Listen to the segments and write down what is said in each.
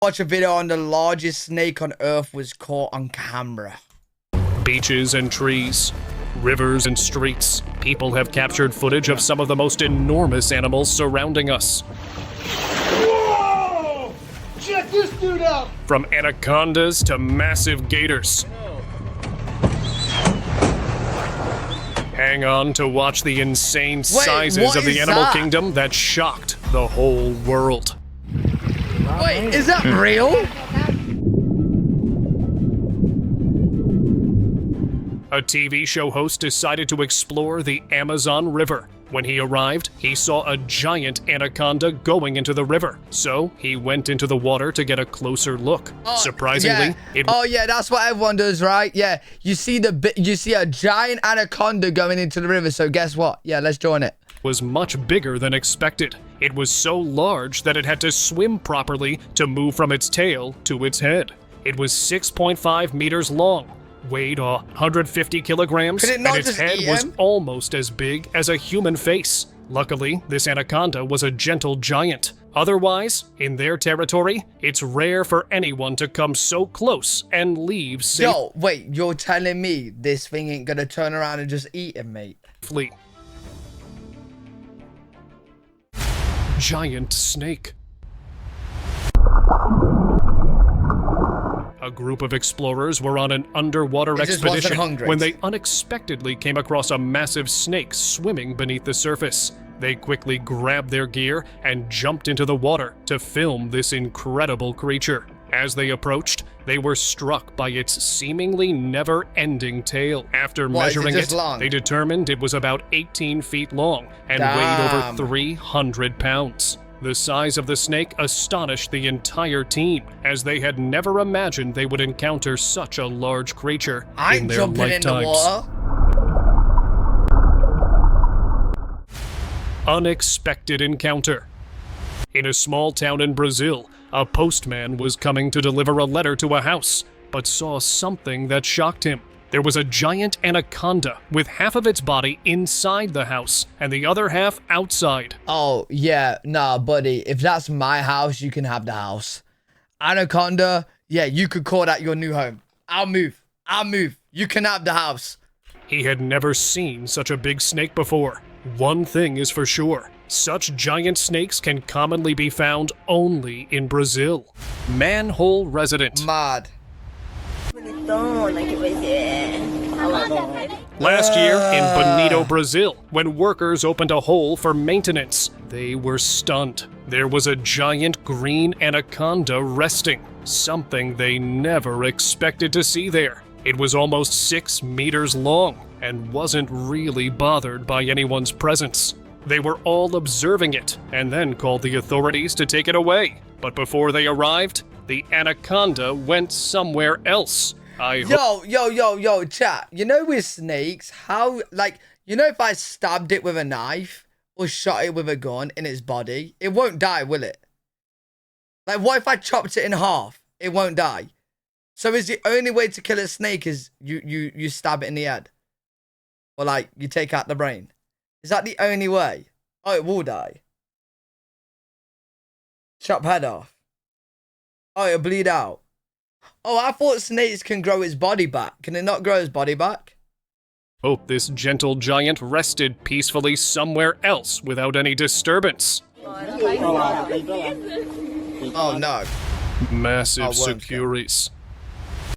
Watch a video on the largest snake on Earth was caught on camera. Beaches and trees, rivers and streets. People have captured footage of some of the most enormous animals surrounding us. Whoa! Check this dude out! From anacondas to massive gators. Hang on to watch the insane sizes of the animal kingdom that shocked the whole world. Wait, is that real? A TV show host decided to explore the Amazon River. When he arrived, he saw a giant anaconda going into the river. So he went into the water to get a closer look. Surprisingly, yeah, that's what everyone does, right? Yeah, you see a giant anaconda going into the river. So guess what? Yeah, let's join it. Was much bigger than expected. It was so large that it had to swim properly to move from its tail to its head. It was 6.5 meters long, weighed 150 kilograms, and its head was almost as big as a human face. Luckily, this anaconda was a gentle giant. Otherwise, in their territory, it's rare for anyone to come so close and leave safely. Yo, wait, you're telling me this thing ain't gonna turn around and just eat him, mate? Giant snake. A group of explorers were on an underwater expedition when they unexpectedly came across a massive snake swimming beneath the surface. They quickly grabbed their gear and jumped into the water to film this incredible creature. As they approached, they were struck by its seemingly never-ending tail. After measuring it, they determined it was about 18 feet long and weighed over 300 pounds. The size of the snake astonished the entire team, as they had never imagined they would encounter such a large creature in their lifetimes. Unexpected encounter. In a small town in Brazil, a postman was coming to deliver a letter to a house, but saw something that shocked him. There was a giant anaconda with half of its body inside the house and the other half outside. Oh, yeah, nah, buddy. If that's my house, you can have the house. Anaconda, yeah, you could call that your new home. I'll move. You can have the house. He had never seen such a big snake before. One thing is for sure. Such giant snakes can commonly be found only in Brazil. Manhole resident. Mad. Last year in Bonito, Brazil, when workers opened a hole for maintenance, they were stunned. There was a giant green anaconda resting, something they never expected to see there. It was almost 6 meters long and wasn't really bothered by anyone's presence. They were all observing it and then called the authorities to take it away. But before they arrived, the anaconda went somewhere else. Yo, chat. You know with snakes, how, like, you know if I stabbed it with a knife or shot it with a gun in its body, it won't die, will it? Like, what if I chopped it in half? It won't die. So is the only way to kill a snake is you stab it in the head? Or, like, you take out the brain? Is that the only way? Oh, it will die. Chop head off. Oh, it'll bleed out. Oh, I thought snakes can grow its body back. Can it not grow its body back? Oh, this gentle giant rested peacefully somewhere else without any disturbance. Oh, no. Massive sucuris.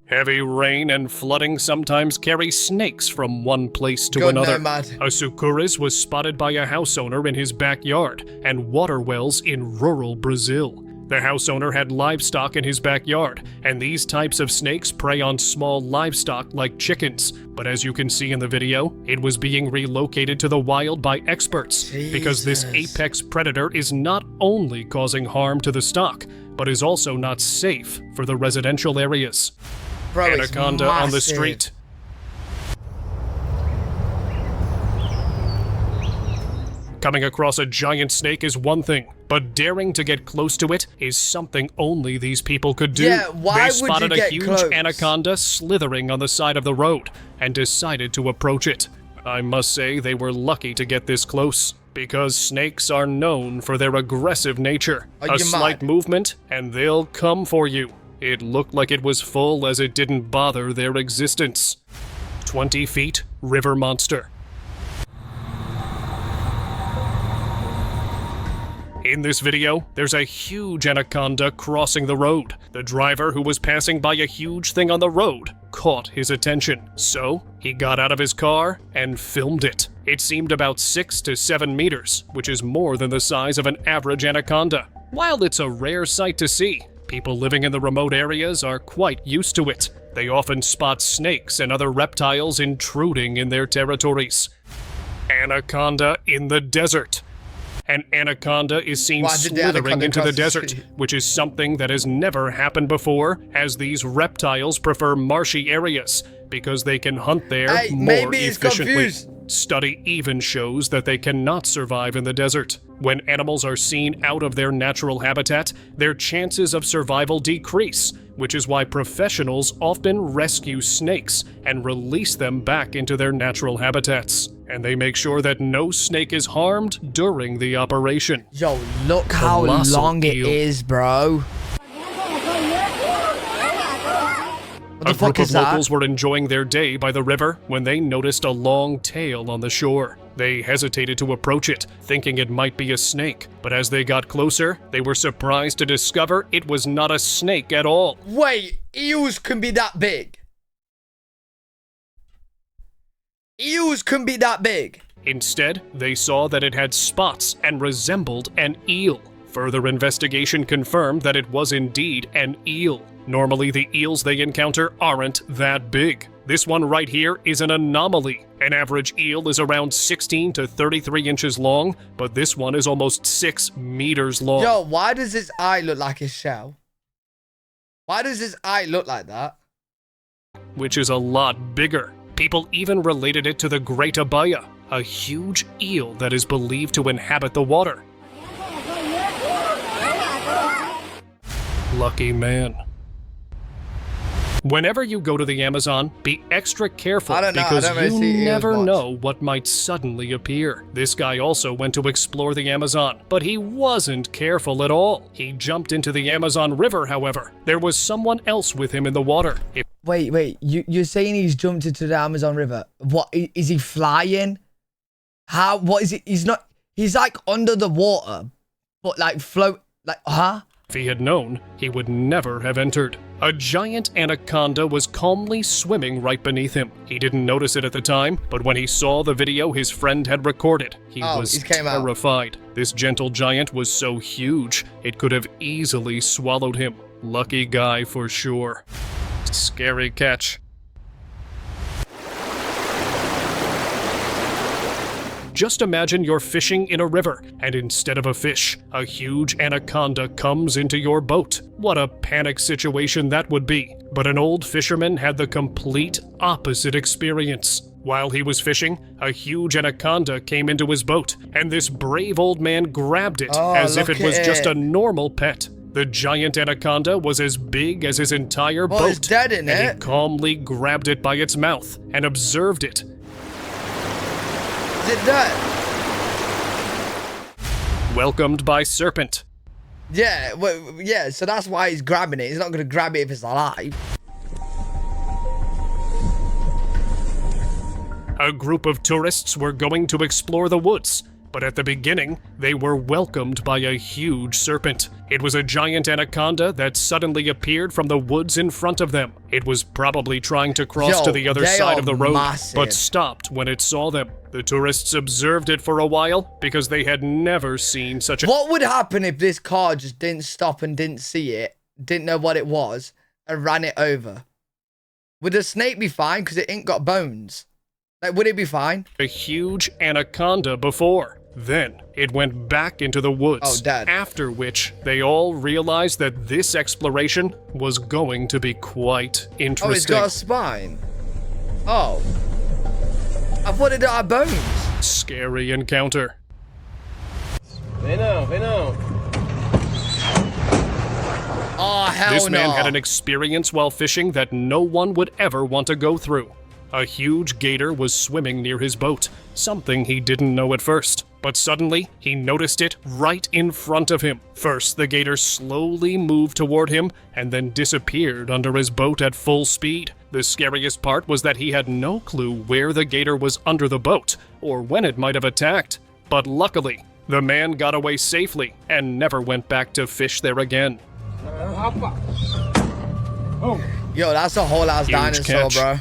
Heavy rain and flooding sometimes carry snakes from one place to another. A sucuris was spotted by a house owner in his backyard and water wells in rural Brazil. The house owner had livestock in his backyard, and these types of snakes prey on small livestock like chickens. But as you can see in the video, it was being relocated to the wild by experts because this apex predator is not only causing harm to the stock, but is also not safe for the residential areas. Bro, Anaconda on the street. Coming across a giant snake is one thing, but daring to get close to it is something only these people could do. Yeah, why they spotted a huge anaconda slithering on the side of the road and decided to approach it. I must say they were lucky to get this close, because snakes are known for their aggressive nature. A slight movement, and they'll come for you. It looked like it was full as it didn't bother their existence. 20 feet, river monster. In this video, there's a huge anaconda crossing the road. The driver, who was passing by a huge thing on the road, caught his attention. So, he got out of his car and filmed it. It seemed about 6 to 7 meters, which is more than the size of an average anaconda. While it's a rare sight to see, people living in the remote areas are quite used to it. They often spot snakes and other reptiles intruding in their territories. Anaconda in the desert. An anaconda is seen slithering into the desert, which is something that has never happened before, as these reptiles prefer marshy areas because they can hunt there more efficiently. Study even shows that they cannot survive in the desert. When animals are seen out of their natural habitat, their chances of survival decrease, which is why professionals often rescue snakes and release them back into their natural habitats. And they make sure that no snake is harmed during the operation. Yo, look how long it is, bro. A group of locals were enjoying their day by the river when they noticed a long tail on the shore. They hesitated to approach it, thinking it might be a snake. But as they got closer, they were surprised to discover it was not a snake at all. Wait, eels can be that big? Eels can be that big? Instead, they saw that it had spots and resembled an eel. Further investigation confirmed that it was indeed an eel. Normally, the eels they encounter aren't that big. This one right here is an anomaly. An average eel is around 16 to 33 inches long, but this one is almost 6 meters long. Yo, why does his eye look like his shell? Why does his eye look like that? Which is a lot bigger. People even related it to the Great Abaya, a huge eel that is believed to inhabit the water. Lucky man. Whenever you go to the Amazon, be extra careful because you never know what might suddenly appear. This guy also went to explore the Amazon, but he wasn't careful at all. He jumped into the Amazon River, however. There was someone else with him in the water. Wait, you're saying he's jumped into the Amazon River? What, is he flying? How, what is it? He's like under the water, but like float, like, huh? If he had known, he would never have entered. A giant anaconda was calmly swimming right beneath him. He didn't notice it at the time, but when he saw the video his friend had recorded, he was terrified. This gentle giant was so huge, it could have easily swallowed him. Lucky guy for sure. Scary catch. Just imagine you're fishing in a river, and instead of a fish, a huge anaconda comes into your boat. What a panic situation that would be. But an old fisherman had the complete opposite experience. While he was fishing, a huge anaconda came into his boat, and this brave old man grabbed it as if it was just a normal pet. The giant anaconda was as big as his entire boat, it's dead, isn't it? He calmly grabbed it by its mouth and observed it. Is it dead? Welcomed by serpent. Yeah, well, yeah, so that's why he's grabbing it. He's not going to grab it if it's alive. A group of tourists were going to explore the woods, but at the beginning, they were welcomed by a huge serpent. It was a giant anaconda that suddenly appeared from the woods in front of them. It was probably trying to cross to the other side of the road, but stopped when it saw them. The tourists observed it for a while because they had never seen such a... What would happen if this car just didn't stop and didn't see it, didn't know what it was, and ran it over? Would the snake be fine because it ain't got bones? Like, would it be fine? A huge anaconda before. Then, it went back into the woods, after which they all realized that this exploration was going to be quite interesting. Oh, it's got a spine. Oh. I thought it had bones. Scary encounter. Venom. Oh, hell no. This man had an experience while fishing that no one would ever want to go through. A huge gator was swimming near his boat, something he didn't know at first. But suddenly, he noticed it right in front of him. First, the gator slowly moved toward him and then disappeared under his boat at full speed. The scariest part was that he had no clue where the gator was under the boat or when it might have attacked. But luckily, the man got away safely and never went back to fish there again. Yo, that's a whole ass dinosaur, catch. bro.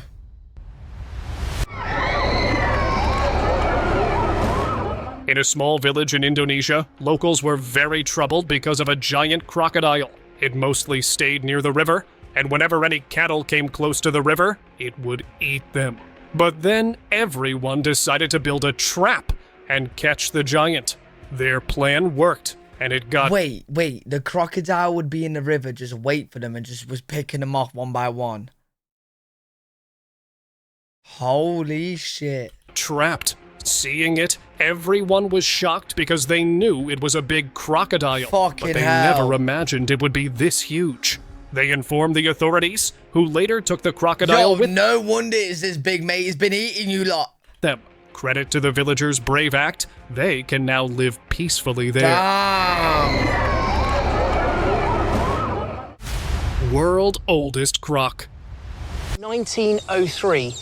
In a small village in Indonesia, locals were very troubled because of a giant crocodile. It mostly stayed near the river, and whenever any cattle came close to the river, it would eat them. But then everyone decided to build a trap and catch the giant. Their plan worked, and it got... Wait, the crocodile would be in the river, just wait for them and just was picking them off one by one. Holy shit. Trapped. Seeing it, everyone was shocked because they knew it was a big crocodile, but they never imagined it would be this huge. They informed the authorities, who later took the crocodile with no wonder it's this big, mate. He's been eating you lot. them. Credit to the villagers' brave act. They can now live peacefully there. Damn. World oldest croc. 1903,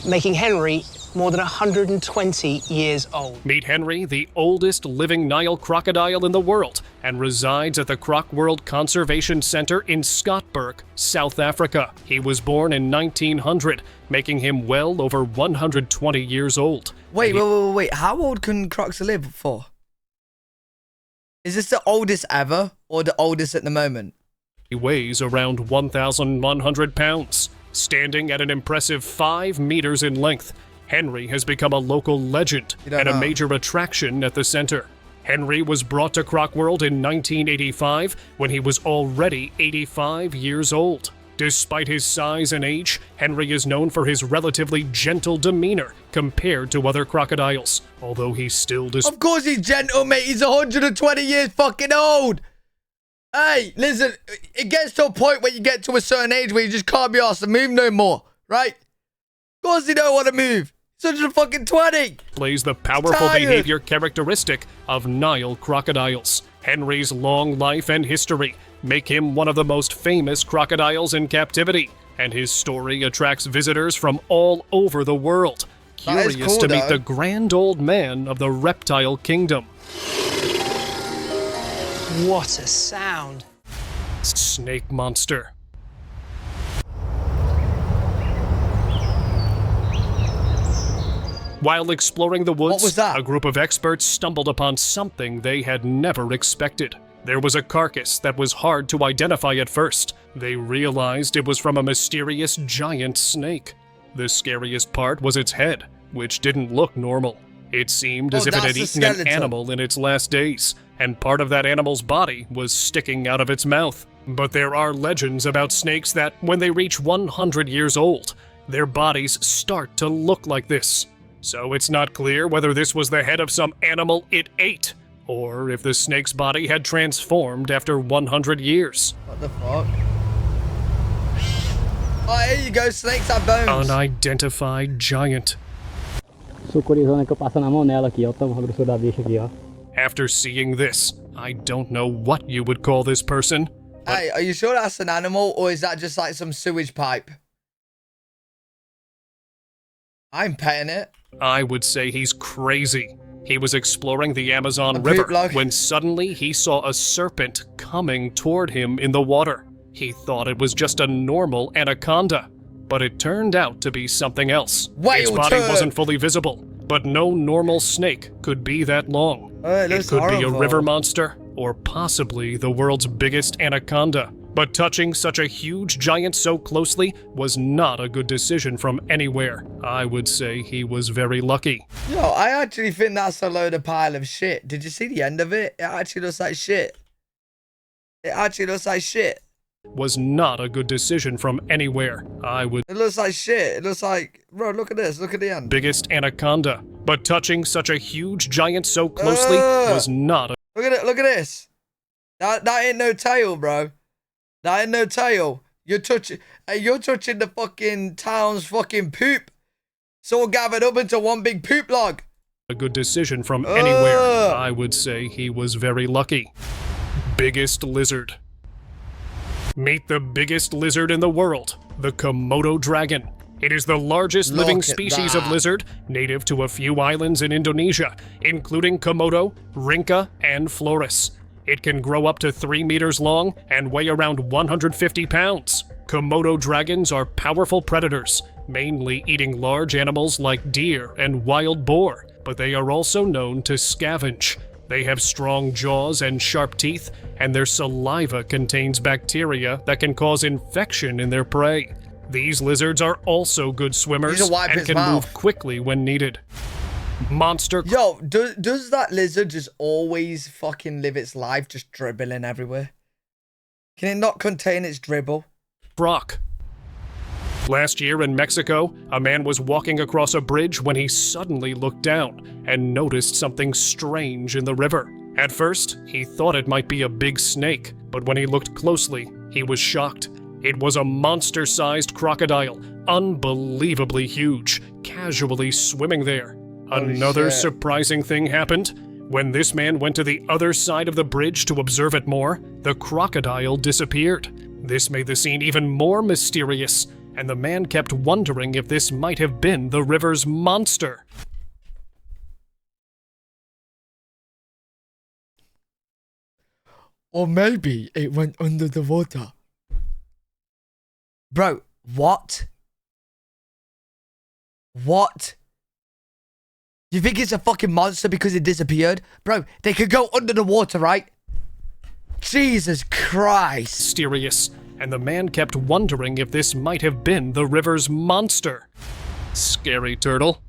making Henry more than 120 years old. Meet Henry, the oldest living Nile crocodile in the world, and resides at the Croc World Conservation Center in Scottsburg, South Africa. He was born in 1900, making him well over 120 years old. Wait. How old can crocs live for? Is this the oldest ever, or the oldest at the moment? He weighs around 1,100 pounds, standing at an impressive 5 meters in length. Henry has become a local legend and a major attraction at the center. Henry was brought to Croc World in 1985 when he was already 85 years old. Despite his size and age, Henry is known for his relatively gentle demeanor compared to other crocodiles, although he's still Of course he's gentle, mate. He's 120 years fucking old. Hey, listen, it gets to a point where you get to a certain age where you just can't be asked to move no more, right? Of course he don't want to move. He's 120. Plays the powerful behavior characteristic of Nile crocodiles. Henry's long life and history make him one of the most famous crocodiles in captivity, and his story attracts visitors from all over the world, curious to meet the grand old man of the reptile kingdom. What a sound. Snake monster. While exploring the woods, a group of experts stumbled upon something they had never expected. There was a carcass that was hard to identify at first. They realized it was from a mysterious giant snake. The scariest part was its head, which didn't look normal. It seemed as if it had eaten an animal in its last days, and part of that animal's body was sticking out of its mouth. But there are legends about snakes that, when they reach 100 years old, their bodies start to look like this. So it's not clear whether this was the head of some animal it ate, or if the snake's body had transformed after 100 years. What the fuck? Oh, here you go, snakes have bones. Unidentified giant. After seeing this, I don't know what you would call this person. Hey, are you sure that's an animal, or is that just like some sewage pipe? I'm petting it. I would say he's crazy. He was exploring the Amazon River when suddenly he saw a serpent coming toward him in the water. He thought it was just a normal anaconda, but it turned out to be something else. Its body wasn't fully visible, but no normal snake could be that long. It could be a river monster, or possibly the world's biggest anaconda. But touching such a huge giant so closely was not a good decision from anywhere. I would say he was very lucky. Yo, I actually think that's a load of pile of shit. Did you see the end of it? It actually looks like shit. It actually looks like shit. Was not a good decision from anywhere. It looks like shit. It looks like... Bro, look at this. Look at the end. Biggest anaconda. But touching such a huge giant so closely was not a... Look at it. Look at this. That ain't no tail, bro. That ain't no tail. You're touching the fucking town's fucking poop. It's all gathered up into one big poop log. A good decision from anywhere. I would say he was very lucky. Biggest lizard. Meet the biggest lizard in the world, the Komodo dragon. It is the largest living species of lizard, native to a few islands in Indonesia, including Komodo, Rinca, and Flores. It can grow up to 3 meters long and weigh around 150 pounds. Komodo dragons are powerful predators, mainly eating large animals like deer and wild boar, but they are also known to scavenge. They have strong jaws and sharp teeth, and their saliva contains bacteria that can cause infection in their prey. These lizards are also good swimmers and can move quickly when needed. Monster. Yo, does that lizard just always fucking live its life just dribbling everywhere? Can it not contain its dribble? Brock. Last year in Mexico, a man was walking across a bridge when he suddenly looked down and noticed something strange in the river. At first, he thought it might be a big snake, but when he looked closely, he was shocked. It was a monster-sized crocodile, unbelievably huge, casually swimming there. Another surprising thing happened. When this man went to the other side of the bridge to observe it more, the crocodile disappeared. This made the scene even more mysterious, and the man kept wondering if this might have been the river's monster. Or maybe it went under the water. Bro, what? What? You think it's a fucking monster because it disappeared? Bro, they could go under the water, right? Jesus Christ. Mysterious, and the man kept wondering if this might have been the river's monster. Scary turtle.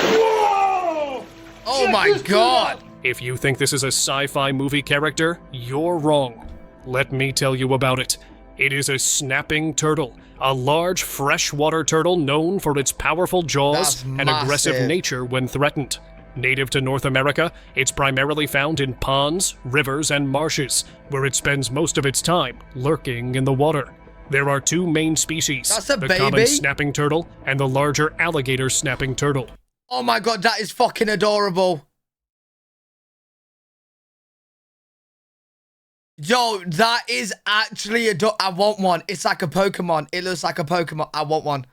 Whoa! Oh my God. If you think this is a sci-fi movie character, you're wrong. Let me tell you about it. It is a snapping turtle, a large freshwater turtle known for its powerful jaws and aggressive nature when threatened. Native to North America, it's primarily found in ponds, rivers, and marshes, where it spends most of its time lurking in the water. There are two main species, the common snapping turtle and the larger alligator snapping turtle. Oh my God, that is fucking adorable. Yo, that is actually I want one. It's like a Pokemon. It looks like a Pokemon. I want one.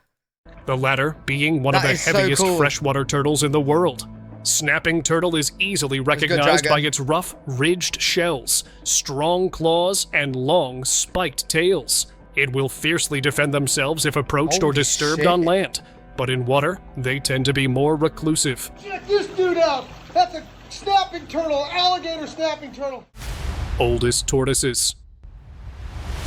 The latter being one of the heaviest freshwater turtles in the world. Snapping turtle is easily recognized by its rough, ridged shells, strong claws, and long, spiked tails. It will fiercely defend themselves if approached or disturbed on land, but in water, they tend to be more reclusive. Check this dude out! That's a snapping turtle, alligator snapping turtle! Oldest tortoises.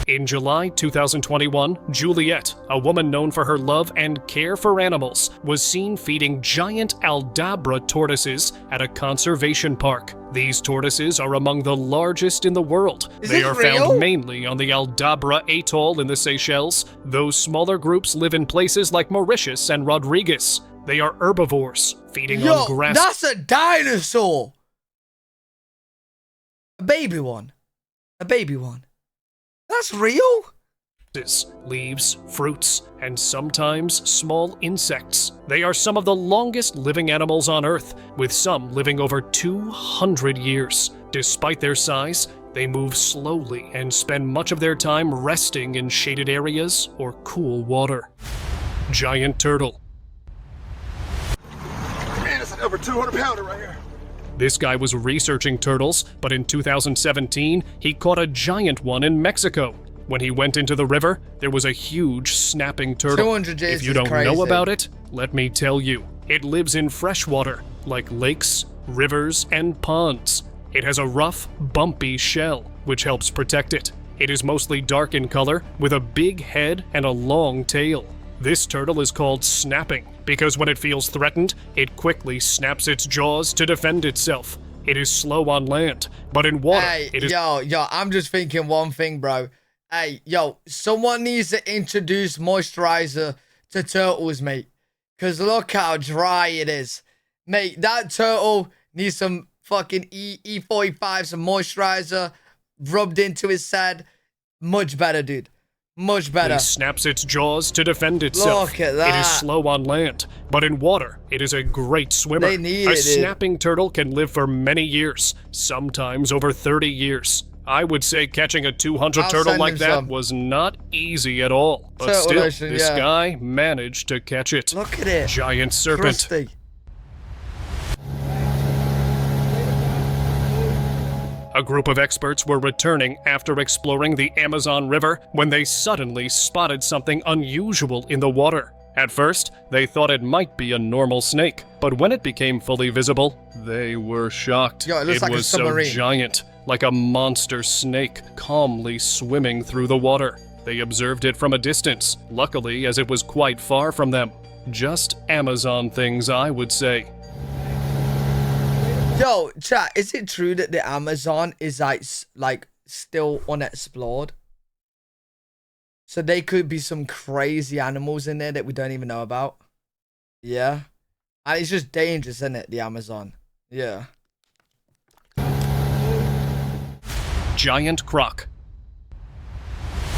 In July 2021, Juliet, a woman known for her love and care for animals, was seen feeding giant Aldabra tortoises at a conservation park. These tortoises are among the largest in the world. They are found mainly on the Aldabra atoll in the Seychelles. Those smaller groups live in places like Mauritius and Rodrigues. They are herbivores, feeding on grass. That's a dinosaur! A baby one. A baby one. That's real? Leaves, fruits, and sometimes small insects. They are some of the longest living animals on Earth, with some living over 200 years. Despite their size, they move slowly and spend much of their time resting in shaded areas or cool water. Giant turtle. Man, it's an over 200-pounder right here. This guy was researching turtles, but in 2017, he caught a giant one in Mexico. When he went into the river, there was a huge snapping turtle. 200 days If you don't know about it, let me tell you. It lives in freshwater, like lakes, rivers, and ponds. It has a rough, bumpy shell, which helps protect it. It is mostly dark in color, with a big head and a long tail. This turtle is called snapping, because when it feels threatened, it quickly snaps its jaws to defend itself. It is slow on land, but in water, it is... Yo, I'm just thinking one thing, bro. Hey, yo, someone needs to introduce moisturizer to turtles, mate. Because look how dry it is. Mate, that turtle needs some fucking E45, some moisturizer. rubbed into his head. Much better, dude. Much better. It snaps its jaws to defend itself. Look at that. It is slow on land, but in water, it is a great swimmer. They need a snapping turtle can live for many years, sometimes over 30 years. I would say catching a 200 turtle like that was not easy at all. But still, this guy managed to catch it. Look at it. Giant serpent. Crusty. A group of experts were returning after exploring the Amazon River when they suddenly spotted something unusual in the water. At first, they thought it might be a normal snake, but when it became fully visible, they were shocked. Yo, it looks like was a submarine. So giant, like a monster snake, calmly swimming through the water. They observed it from a distance, luckily as it was quite far from them. Just Amazon things, I would say. Yo, chat, is it true that the Amazon is like still unexplored? So there could be some crazy animals in there that we don't even know about. Yeah. And it's just dangerous, isn't it, the Amazon? Yeah. Giant croc.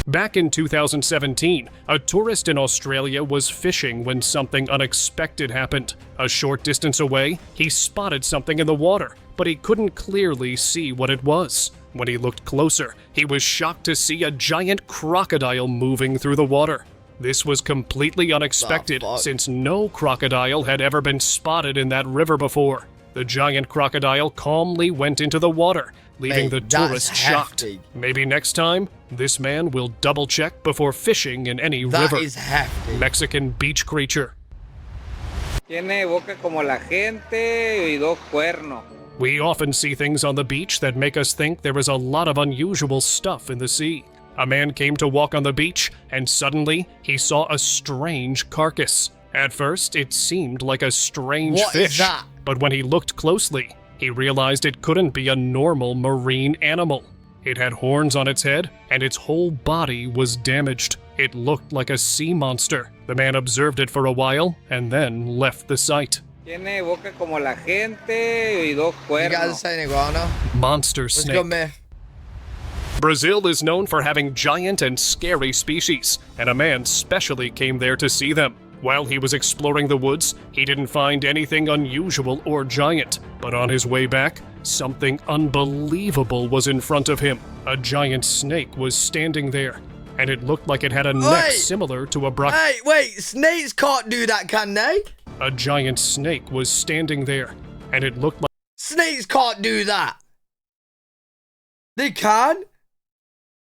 Back in 2017, a tourist in Australia was fishing when something unexpected happened. A short distance away, he spotted something in the water, but he couldn't clearly see what it was. When he looked closer, he was shocked to see a giant crocodile moving through the water. This was completely unexpected, since no crocodile had ever been spotted in that river before. The giant crocodile calmly went into the water, leaving the tourist shocked. Maybe next time, this man will double-check before fishing in any river. That is hefty. Mexican beach creature. Tiene boca como la gente y dos cuernos. We often see things on the beach that make us think there is a lot of unusual stuff in the sea. A man came to walk on the beach, and suddenly he saw a strange carcass. At first, it seemed like a strange fish. What is that? But when he looked closely, he realized it couldn't be a normal marine animal. It had horns on its head, and its whole body was damaged. It looked like a sea monster. The man observed it for a while, and then left the site. Tiene boca como la gente y dos cuernos. You guys are saying iguana? Monster snake. Let's go, man. Brazil is known for having giant and scary species, and a man specially came there to see them. While he was exploring the woods, he didn't find anything unusual or giant, but on his way back, something unbelievable was in front of him. A giant snake was standing there, and it looked like it had a neck similar to a Hey, wait, snakes can't do that, can they? A giant snake was standing there, and it looked like... Snakes can't do that. They can?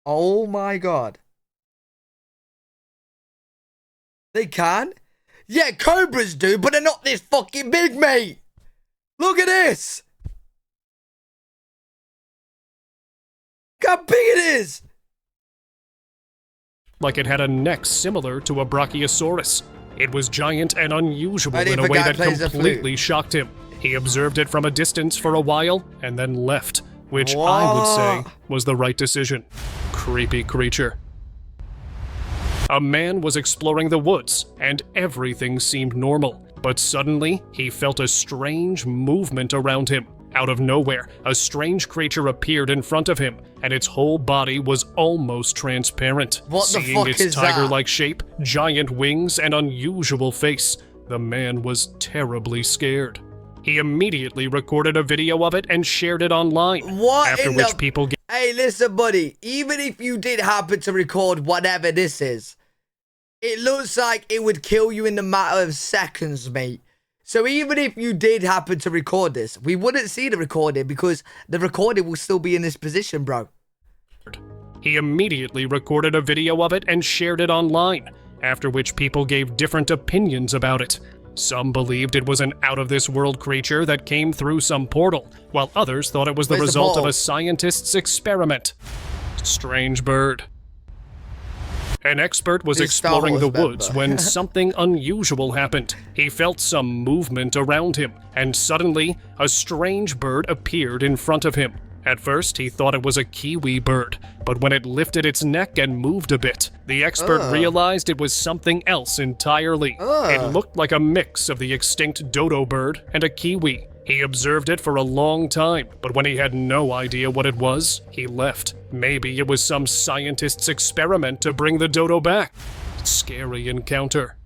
Oh my god. They can? Yeah, cobras do, but they're not this fucking big, mate. Look at this. Look how big it is. Like it had a neck similar to a brachiosaurus. It was giant and unusual in a way that completely shocked him. He observed it from a distance for a while and then left, which I would say was the right decision. Creepy creature. A man was exploring the woods, and everything seemed normal. But suddenly, he felt a strange movement around him. Out of nowhere, a strange creature appeared in front of him, and its whole body was almost transparent. What the Seeing fuck its is tiger-like shape, giant wings, and unusual face, the man was terribly scared. He immediately recorded a video of it and shared it online. After which people... Hey, listen, buddy. Even if you did happen to record whatever this is, it looks like it would kill you in the matter of seconds, mate. So even if you did happen to record this, we wouldn't see the recording because the recording will still be in this position, bro. He immediately recorded a video of it and shared it online, after which people gave different opinions about it. Some believed it was an out-of-this-world creature that came through some portal, while others thought it was the result of a scientist's experiment. Strange bird. An expert was exploring the woods when something unusual happened. He felt some movement around him, and suddenly, a strange bird appeared in front of him. At first, he thought it was a kiwi bird, but when it lifted its neck and moved a bit, the expert realized it was something else entirely. It looked like a mix of the extinct dodo bird and a kiwi. He observed it for a long time, but when he had no idea what it was, he left. Maybe it was some scientist's experiment to bring the dodo back. Scary encounter.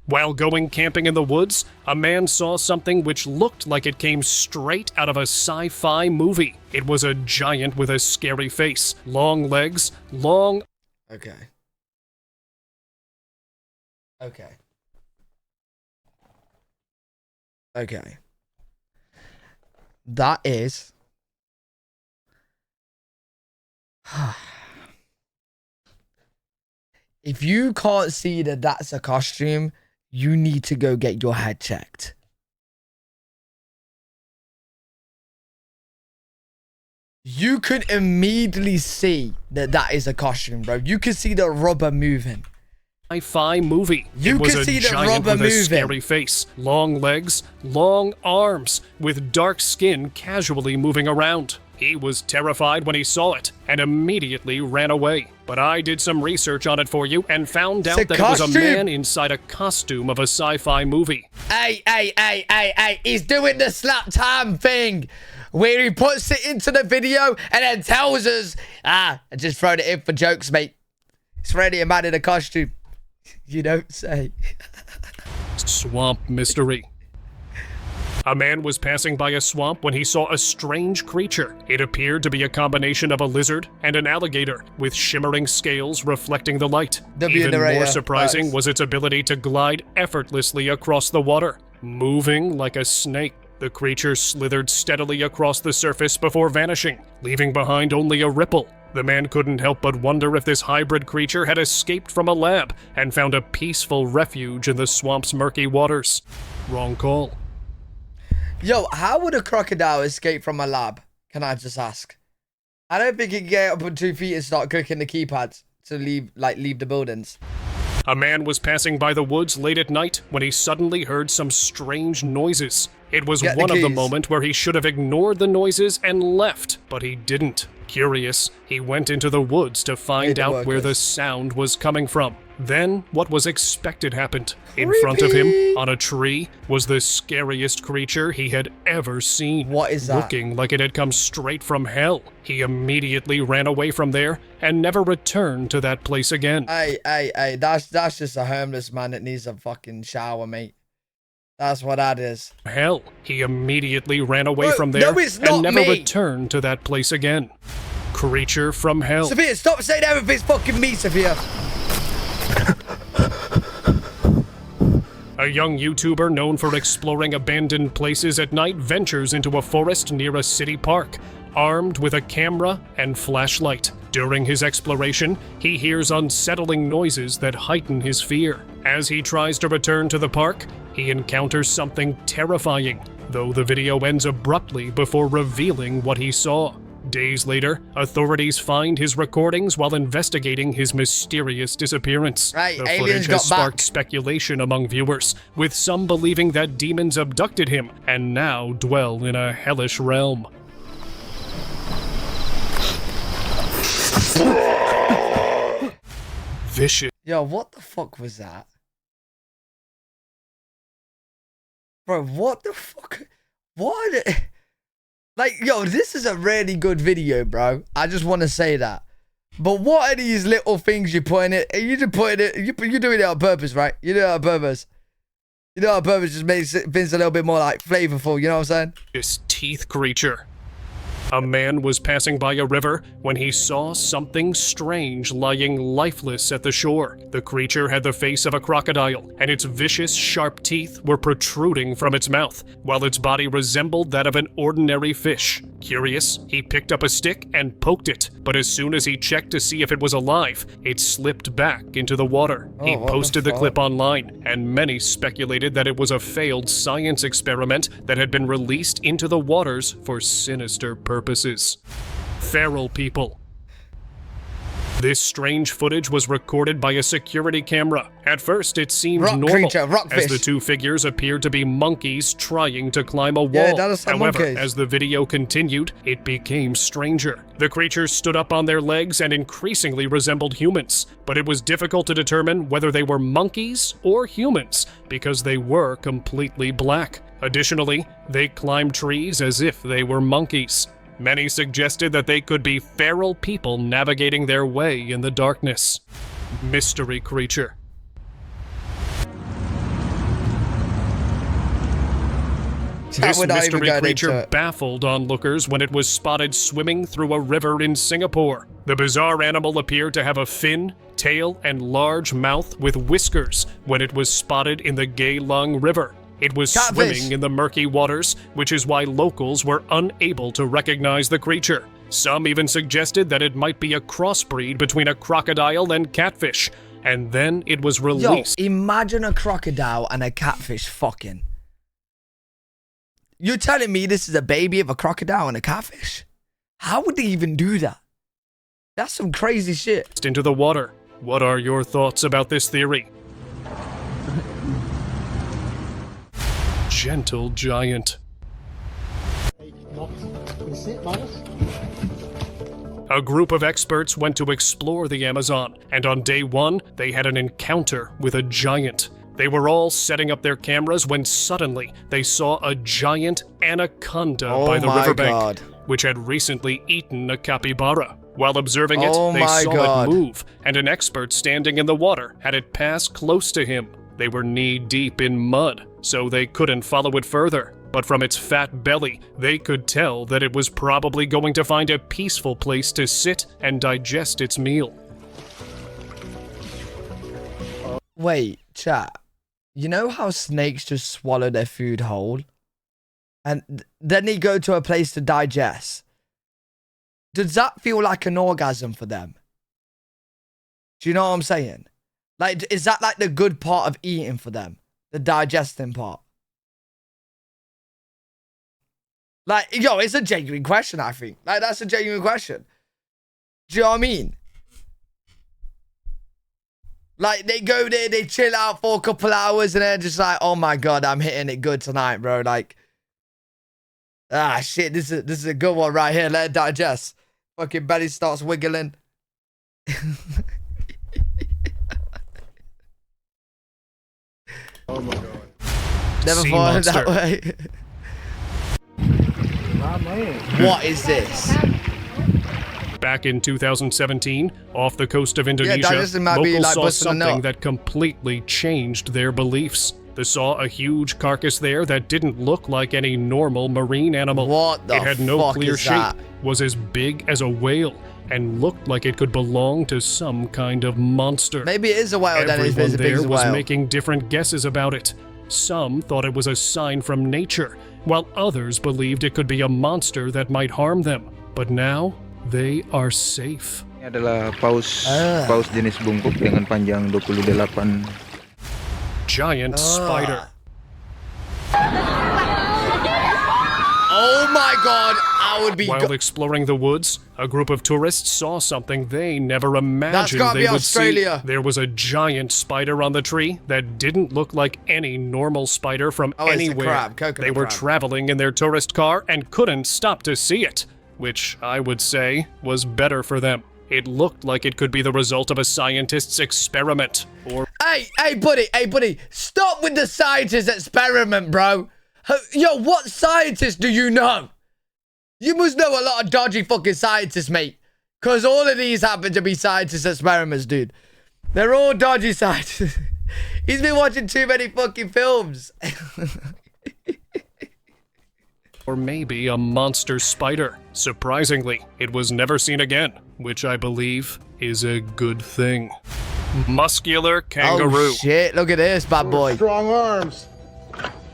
While going camping in the woods, a man saw something which looked like it came straight out of a sci-fi movie. It was a giant with a scary face, long legs, long... Okay. That is... If you can't see that that's a costume, you need to go get your head checked. You could immediately see that that is a costume, bro. You can see the rubber moving. Sci-fi movie. You was can a see the giant rubber with a moving. Scary face, long legs, long arms, with dark skin casually moving around. He was terrified when he saw it and immediately ran away. But I did some research on it for you and found out that it was a man inside a costume of a sci-fi movie. Hey, he's doing the slap time thing where he puts it into the video and then tells us, I just throwed it in for jokes, mate. It's already a man in a costume. You don't say. Swamp mystery. A man was passing by a swamp when he saw a strange creature. It appeared to be a combination of a lizard and an alligator, with shimmering scales reflecting the light. Even more surprising was its ability to glide effortlessly across the water, moving like a snake. The creature slithered steadily across the surface before vanishing, leaving behind only a ripple. The man couldn't help but wonder if this hybrid creature had escaped from a lab and found a peaceful refuge in the swamp's murky waters. Wrong call. Yo, how would a crocodile escape from a lab? Can I just ask? I don't think he can get up on 2 feet and start clicking the keypads to leave the buildings. A man was passing by the woods late at night when he suddenly heard some strange noises. It was one of the moments where he should have ignored the noises and left, but he didn't. Curious, he went into the woods to find out where the sound was coming from. Then, what was expected happened. In front of him, on a tree, was the scariest creature he had ever seen. What is that? Looking like it had come straight from hell. He immediately ran away from there and never returned to that place again. Hey, that's just a homeless man that needs a fucking shower, mate. That's what that is. Hell, he immediately ran away from there and never returned to that place again. Creature from hell. Sophia, stop saying everything's fucking me, Sophia. A young YouTuber known for exploring abandoned places at night ventures into a forest near a city park, armed with a camera and flashlight. During his exploration, he hears unsettling noises that heighten his fear. As he tries to return to the park, he encounters something terrifying, though the video ends abruptly before revealing what he saw. Days later, authorities find his recordings while investigating his mysterious disappearance. The footage has sparked speculation among viewers, with some believing that demons abducted him and now dwell in a hellish realm. Vicious. Yo, what the fuck was that? Bro, what the fuck? What? Like, yo, this is a really good video, bro. I just want to say that. But what are these little things you're putting it? You just putting it. You're doing it on purpose, right? You do it on purpose. You do it on purpose. Just makes things a little bit more like flavorful. You know what I'm saying? This teeth creature. A man was passing by a river when he saw something strange lying lifeless at the shore. The creature had the face of a crocodile, and its vicious, sharp teeth were protruding from its mouth, while its body resembled that of an ordinary fish. Curious, he picked up a stick and poked it, but as soon as he checked to see if it was alive, it slipped back into the water. He posted the clip online, and many speculated that it was a failed science experiment that had been released into the waters for sinister purposes. Feral people. This strange footage was recorded by a security camera. At first, it seemed normal, as the two figures appeared to be monkeys trying to climb a wall. However, as the video continued, it became stranger. The creatures stood up on their legs and increasingly resembled humans, but it was difficult to determine whether they were monkeys or humans, because they were completely black. Additionally, they climbed trees as if they were monkeys. Many suggested that they could be feral people navigating their way in the darkness. Mystery creature. This mystery creature baffled onlookers when it was spotted swimming through a river in Singapore. The bizarre animal appeared to have a fin, tail, and large mouth with whiskers when it was spotted in the Gaylung River. It was swimming in the murky waters, which is why locals were unable to recognize the creature. Some even suggested that it might be a crossbreed between a crocodile and catfish, and then it was released. Yo, imagine a crocodile and a catfish fucking. You're telling me this is a baby of a crocodile and a catfish? How would they even do that? That's some crazy shit. Into the water. What are your thoughts about this theory? Gentle giant. A group of experts went to explore the Amazon, and on day one, they had an encounter with a giant. They were all setting up their cameras when suddenly they saw a giant anaconda by the riverbank, which had recently eaten a capybara. While observing it, they saw it move, and an expert standing in the water had it pass close to him. They were knee-deep in mud, so they couldn't follow it further. But from its fat belly, they could tell that it was probably going to find a peaceful place to sit and digest its meal. Wait, chat. You know how snakes just swallow their food whole? And then they go to a place to digest. Does that feel like an orgasm for them? Do you know what I'm saying? Like, is that like the good part of eating for them? The digesting part? Like, yo, it's a genuine question, I think. Like, that's a genuine question. Do you know what I mean? Like, they go there, they chill out for a couple hours, and they're just like, oh my God, I'm hitting it good tonight, bro. Like, ah, shit, this is a good one right here. Let it digest. Fucking belly starts wiggling. Oh my God. Never thought of it that way. What is this? Back in 2017, off the coast of Indonesia, locals saw something that completely changed their beliefs. They saw a huge carcass there that didn't look like any normal marine animal. What the fuck? It had no clear shape, was as big as a whale, and looked like it could belong to some kind of monster. Maybe it is a whale. Everyone there was making different guesses about it. Some thought it was a sign from nature, while others believed it could be a monster that might harm them. But now, they are safe. Ini adalah paus jenis bungkuk dengan panjang 28. Giant spider. Oh my God, I would be. While exploring the woods, a group of tourists saw something they never imagined they would see. There was a giant spider on the tree that didn't look like any normal spider from anywhere. They were traveling in their tourist car and couldn't stop to see it, which I would say was better for them. It looked like it could be the result of a scientist's experiment, or... Hey, buddy, stop with the scientist's experiment, bro. Yo, what scientist do you know? You must know a lot of dodgy fucking scientists, mate. Because all of these happen to be scientist experiments, dude. They're all dodgy scientists. He's been watching too many fucking films. Or maybe a monster spider. Surprisingly, it was never seen again, which I believe is a good thing. Muscular kangaroo. Oh shit, look at this, bad boy. Strong arms.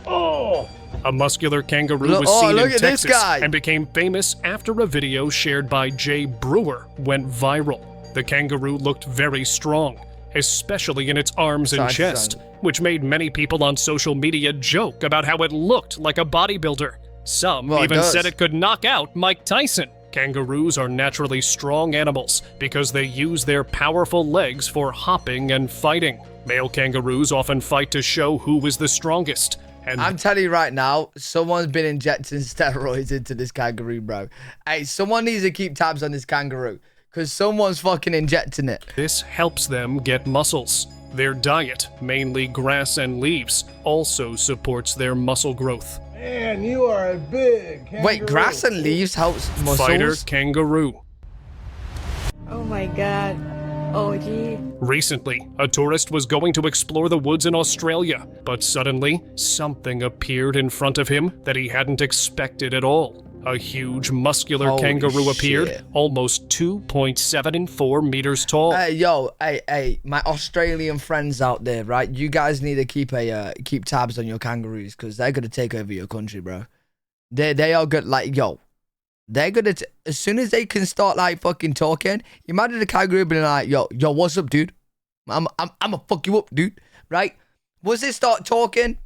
Oh! A muscular kangaroo was seen in Texas and became famous after a video shared by Jay Brewer went viral. The kangaroo looked very strong, especially in its arms and chest, which made many people on social media joke about how it looked like a bodybuilder. Some even said it could knock out Mike Tyson. Kangaroos are naturally strong animals because they use their powerful legs for hopping and fighting. Male kangaroos often fight to show who is the strongest. And I'm telling you right now, someone's been injecting steroids into this kangaroo, bro. Hey, someone needs to keep tabs on this kangaroo because someone's fucking injecting it. This helps them get muscles. Their diet, mainly grass and leaves, also supports their muscle growth. Man, you are a big kangaroo. Wait, grass and leaves helps muscles? Fighter kangaroo. Oh my god. Oh gee. Recently, a tourist was going to explore the woods in Australia, but suddenly, something appeared in front of him that he hadn't expected at all. A huge, muscular Holy kangaroo shit. appeared, almost 2.74 meters tall. Hey, my Australian friends out there, right? You guys need to keep tabs on your kangaroos, because they're gonna take over your country, bro. They are good. Like, yo, they're gonna as soon as they can start like fucking talking. Imagine the kangaroo being like, yo, what's up, dude? I'ma fuck you up, dude. Right? Once they start talking,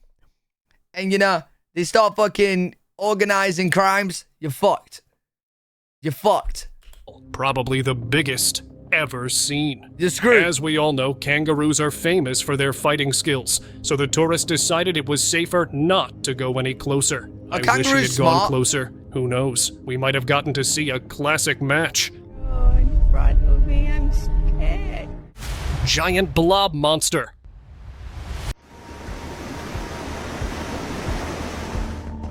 and they start fucking organizing crimes, you're fucked. You're fucked. Probably the biggest ever seen. You're screwed. As we all know, kangaroos are famous for their fighting skills, so the tourist decided it was safer not to go any closer. I wish he had gone closer. Who knows? We might have gotten to see a classic match. Oh, in front of me, I'm scared. Giant blob monster.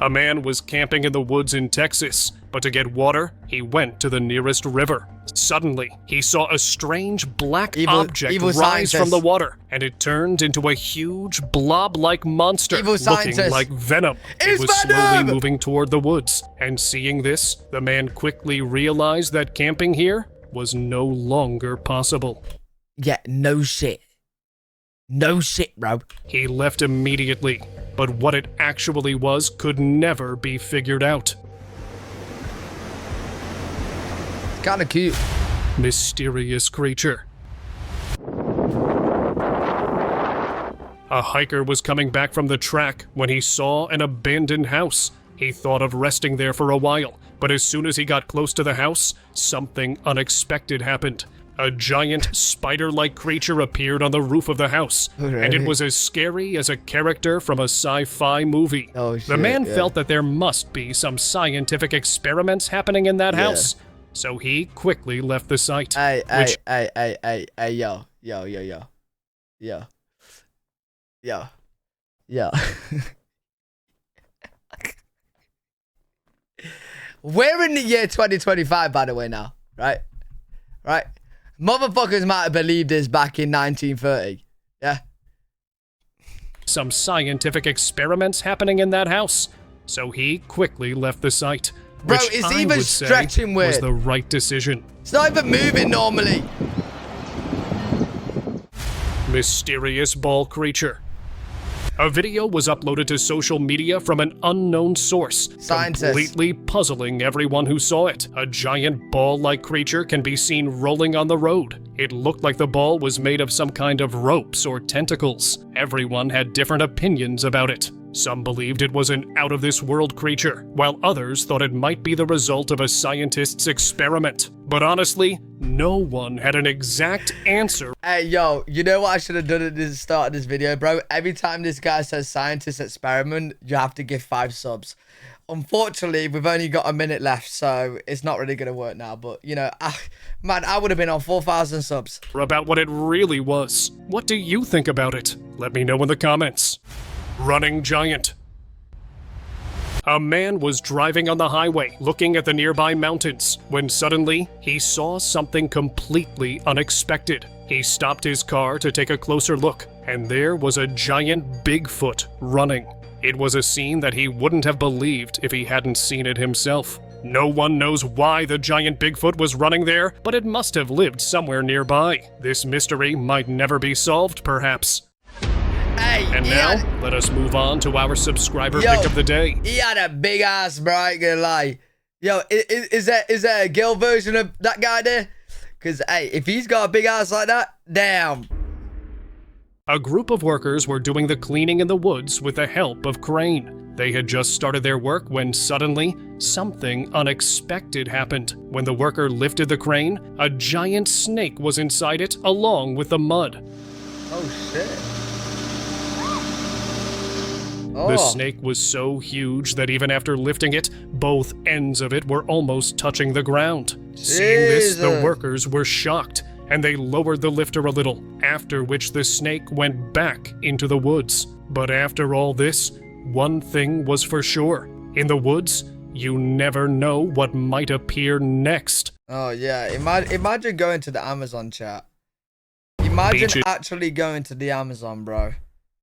A man was camping in the woods in Texas, but to get water, he went to the nearest river. Suddenly, he saw a strange black object rise from the water, and it turned into a huge blob-like monster looking like venom. It was slowly moving toward the woods, and seeing this, the man quickly realized that camping here was no longer possible. Yeah, no shit. No shit, bro. He left immediately, but what it actually was could never be figured out. Kind of cute. Mysterious creature. A hiker was coming back from the track when he saw an abandoned house. He thought of resting there for a while, but as soon as he got close to the house, something unexpected happened. A giant spider-like creature appeared on the roof of the house, and it was as scary as a character from a sci-fi movie. Oh, shit, the man felt that there must be some scientific experiments happening in that house, so he quickly left the site. Hey, yo. We're in the year 2025, by the way, now, right? Right? Motherfuckers might have believed this back in 1930. Yeah? Some scientific experiments happening in that house, so he quickly left the site. Bro, which it's I even would say stretching weird. Was the right decision. It's not even moving normally. Mysterious ball creature. A video was uploaded to social media from an unknown source, completely puzzling everyone who saw it. A giant ball-like creature can be seen rolling on the road. It looked like the ball was made of some kind of ropes or tentacles. Everyone had different opinions about it. Some believed it was an out-of-this-world creature, while others thought it might be the result of a scientist's experiment. But honestly, no one had an exact answer. Hey, yo, you know what I should have done at the start of this video, bro? Every time this guy says scientist experiment, you have to give 5 subs. Unfortunately, we've only got a minute left, so it's not really going to work now. But, man, I would have been on 4,000 subs. About what it really was. What do you think about it? Let me know in the comments. Running giant. A man was driving on the highway, looking at the nearby mountains, when suddenly he saw something completely unexpected. He stopped his car to take a closer look, and there was a giant Bigfoot running. It was a scene that he wouldn't have believed if he hadn't seen it himself. No one knows why the giant Bigfoot was running there, but it must have lived somewhere nearby. This mystery might never be solved, perhaps. Hey, and now, let us move on to our subscriber pick of the day. He had a big ass, bro, I ain't gonna lie. Yo, is there a girl version of that guy there? Because, hey, if he's got a big ass like that, damn. A group of workers were doing the cleaning in the woods with the help of crane. They had just started their work when suddenly, something unexpected happened. When the worker lifted the crane, a giant snake was inside it along with the mud. Oh, shit. The snake was so huge that even after lifting it, both ends of it were almost touching the ground. Seeing this, the workers were shocked, and they lowered the lifter a little, after which the snake went back into the woods. But after all this, One thing was for sure. In the woods, you never know what might appear next. Oh, yeah. Imagine going to the Amazon, chat. Imagine actually going to the Amazon, bro.